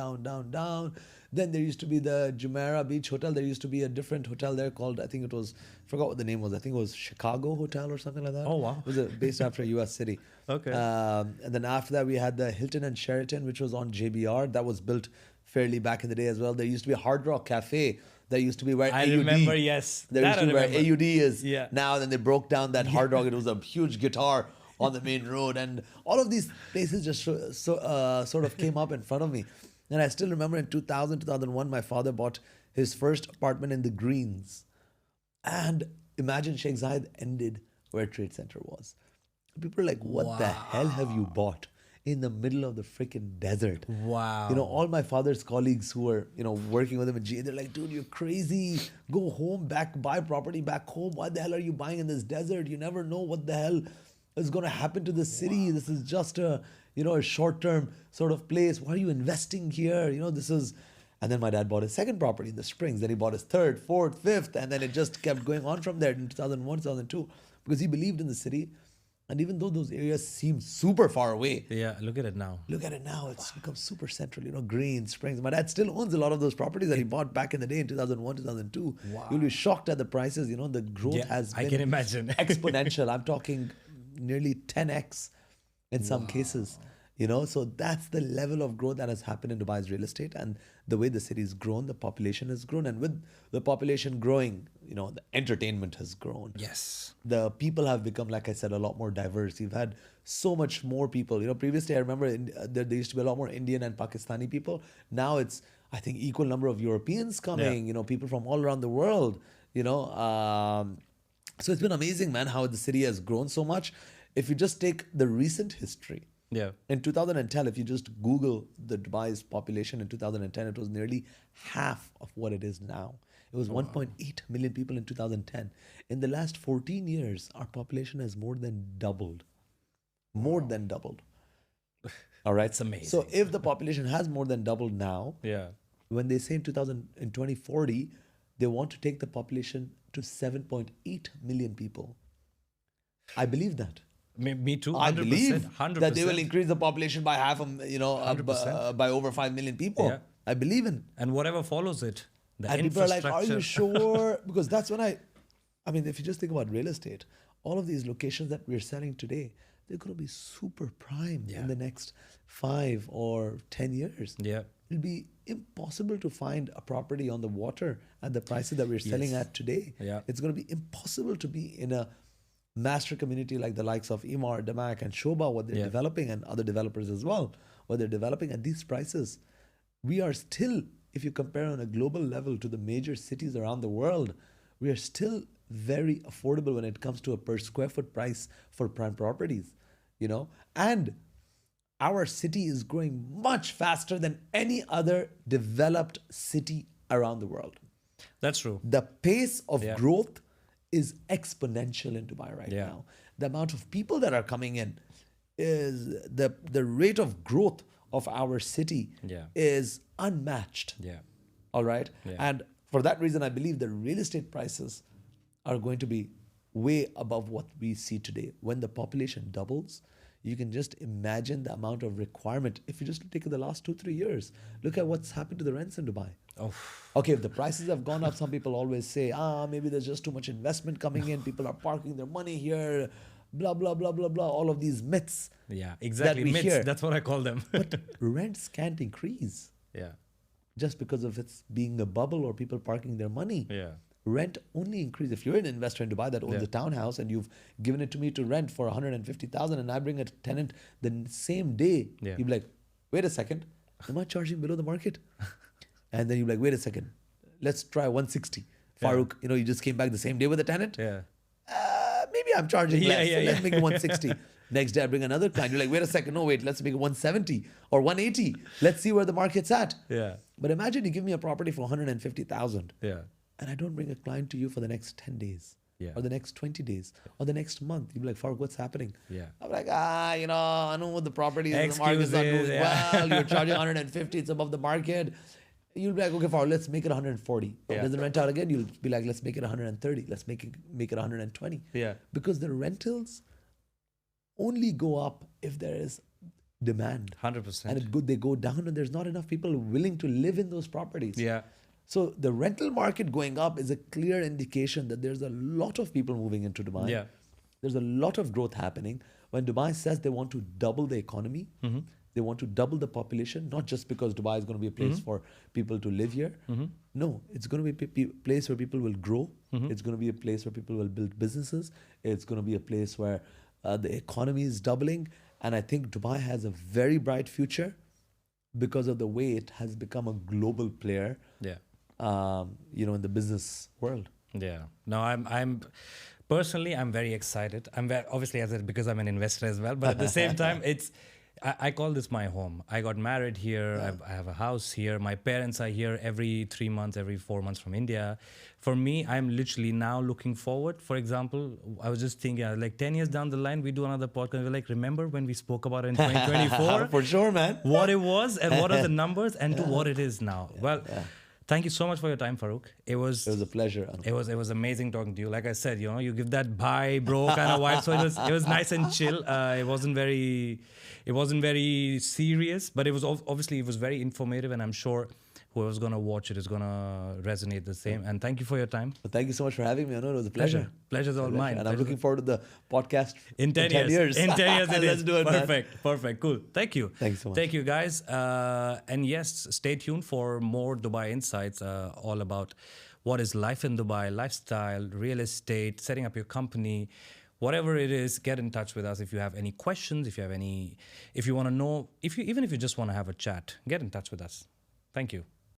B: Then there used to be the Jumeirah Beach Hotel. There used to be a different hotel there called, I think it was, forgot what the name was. I think it was Chicago Hotel or something like that.
A: Oh, wow.
B: It was based after a U.S. city.
A: Okay.
B: And then after that, we had the Hilton and Sheraton, which was on JBR. That was built fairly back in the day as well. There used to be a Hard Rock Cafe. There used to be where
A: I
B: AUD.
A: remember, yes.
B: There used to be where AUD is now. Then they broke down that Hard Rock. It was a huge guitar on the main road. And all of these places just sort of came up in front of me. And I still remember in 2000, 2001, my father bought his first apartment in the Greens. And imagine Sheikh Zayed ended where Trade Center was. People are like, what the hell have you bought in the middle of the freaking desert?
A: Wow.
B: All my father's colleagues who were, working with him at GA, they're like, dude, you're crazy. Go home, buy property back home. What the hell are you buying in this desert? You never know what the hell is going to happen to the city. This is just a short-term sort of place. Why are you investing here? This is... And then my dad bought his second property in the Springs. Then he bought his third, fourth, fifth. And then it just kept going on from there in 2001, 2002. Because he believed in the city. And even though those areas seem super far away.
A: Yeah, look at it now.
B: It's become super central. Green, Springs. My dad still owns a lot of those properties that he bought back in the day in 2001, 2002.
A: Wow.
B: You'll be shocked at the prices. The growth has been...
A: I can imagine.
B: exponential. I'm talking nearly 10x in some cases. So that's the level of growth that has happened in Dubai's real estate, and the way the city's grown, the population has grown, and with the population growing, the entertainment has grown.
A: Yes.
B: The people have become, like I said, a lot more diverse. You've had so much more people. Previously I remember there used to be a lot more Indian and Pakistani people. Now it's I think equal number of Europeans coming, people from all around the world, so it's been amazing, man, how the city has grown so much. If you just take the recent history,
A: Yeah.
B: in 2010, if you just Google the Dubai's population in 2010, it was nearly half of what it is now. It was 1.8 million people in 2010. In the last 14 years, our population has more than doubled. More than doubled. All right.
A: It's amazing.
B: So if the population has more than doubled now,
A: Yeah.
B: when they say in 2040, they want to take the population to 7.8 million people. I believe that.
A: Me too. 100%,
B: I believe
A: 100%.
B: that they will increase the population by half,
A: 100%.
B: by over 5 million people.
A: Yeah.
B: I believe in.
A: And whatever follows it, the
B: And people are like,
A: infrastructure.
B: are you sure? Because that's when I mean, if you just think about real estate, all of these locations that we're selling today, they're going to be super prime in the next 5 or 10 years.
A: Yeah.
B: It'll be impossible to find a property on the water at the prices that we're selling at today.
A: Yeah.
B: It's going to be impossible to be in a master community like the likes of Emaar, Damak, and Shoba, what they're developing, and other developers as well, what they're developing at these prices. We are still, if you compare on a global level to the major cities around the world, we are still very affordable when it comes to a per square foot price for prime properties, and our city is growing much faster than any other developed city around the world.
A: That's true.
B: The pace of growth is exponential in Dubai right now. The amount of people that are coming in is the rate of growth of our city is unmatched.
A: Yeah.
B: All right.
A: Yeah.
B: And for that reason, I believe the real estate prices are going to be way above what we see today. When the population doubles, you can just imagine the amount of requirement. If you just take the last 2-3 years, look at what's happened to the rents in Dubai.
A: Oh.
B: Okay, if the prices have gone up, some people always say, maybe there's just too much investment coming in. People are parking their money here, blah, blah, blah, blah, blah. All of these myths.
A: Yeah, exactly.
B: That we
A: Myths,
B: hear.
A: that's what I call them.
B: But rents can't increase
A: Yeah.
B: just because of it's being a bubble or people parking their money.
A: Yeah.
B: Rent only increase. If you're an investor in Dubai that owns a townhouse and you've given it to me to rent for 150,000 and I bring a tenant the same day, you'd be like, wait a second, am I charging below the market? And then you're like, wait a second, let's try 160. Farooq, you just came back the same day with a tenant.
A: Yeah.
B: Maybe I'm charging less. So let's
A: yeah.
B: make it 160. Next day I bring another client. You're like, wait a second, no, wait, let's make it 170 or 180. Let's see where the market's at.
A: Yeah.
B: But imagine you give me a property for 150,000.
A: Yeah.
B: And I don't bring a client to you for the next 10 days or the next 20 days or the next month. You'd be like, Farooq, what's happening?
A: Yeah.
B: I'm like, I know what the property is. The market's not doing well. You're charging 150. It's above the market. You'll be like, okay, Farooq, let's make it 140.
A: Yeah.
B: Doesn't rent out again. You'll be like, let's make it 130. Let's make it 120.
A: Yeah.
B: Because the rentals only go up if there is demand.
A: 100%.
B: And they go down and there's not enough people willing to live in those properties.
A: Yeah.
B: So the rental market going up is a clear indication that there's a lot of people moving into Dubai.
A: Yeah.
B: There's a lot of growth happening. When Dubai says they want to double the economy, they want to double the population, not just because Dubai is going to be a place for people to live here. No, it's going to be a place where people will grow. It's going to be a place where people will build businesses. It's going to be a place where the economy is doubling. And I think Dubai has a very bright future because of the way it has become a global player.
A: Yeah.
B: In the business world.
A: Yeah. No, I'm personally, I'm very excited. I'm very, obviously, because I'm an investor as well, but at the same time, I call this my home. I got married here. I have a house here. My parents are here every 3 months, every 4 months from India. For me, I'm literally now looking forward. For example, I was just thinking, like 10 years down the line, we do another podcast. We're like, remember when we spoke about it in 2024?
B: For sure, man.
A: What it was and what are the numbers and to what it is now. Thank you so much for your time, Farooq. It was
B: a pleasure.
A: It was amazing talking to you. Like I said, you give that bye, bro kind of vibe. So it was nice and chill. It wasn't very serious, but it was obviously very informative, and I'm sure whoever's gonna watch it is gonna resonate the same. And thank you for your time.
B: Well, thank you so much for having me. I know it was a pleasure.
A: Pleasure's all mine.
B: And I'm looking forward to the podcast
A: in 10 years. In 10 years, it
B: Let's
A: is.
B: do it,
A: Perfect.
B: man.
A: Cool. Thank you.
B: Thank you so much.
A: Thank you, guys. And yes, stay tuned for more Dubai insights, all about what is life in Dubai, lifestyle, real estate, setting up your company. Whatever it is, get in touch with us. If you have any questions, if you want to know, even if you just want to have a chat, get in touch with us. Thank you.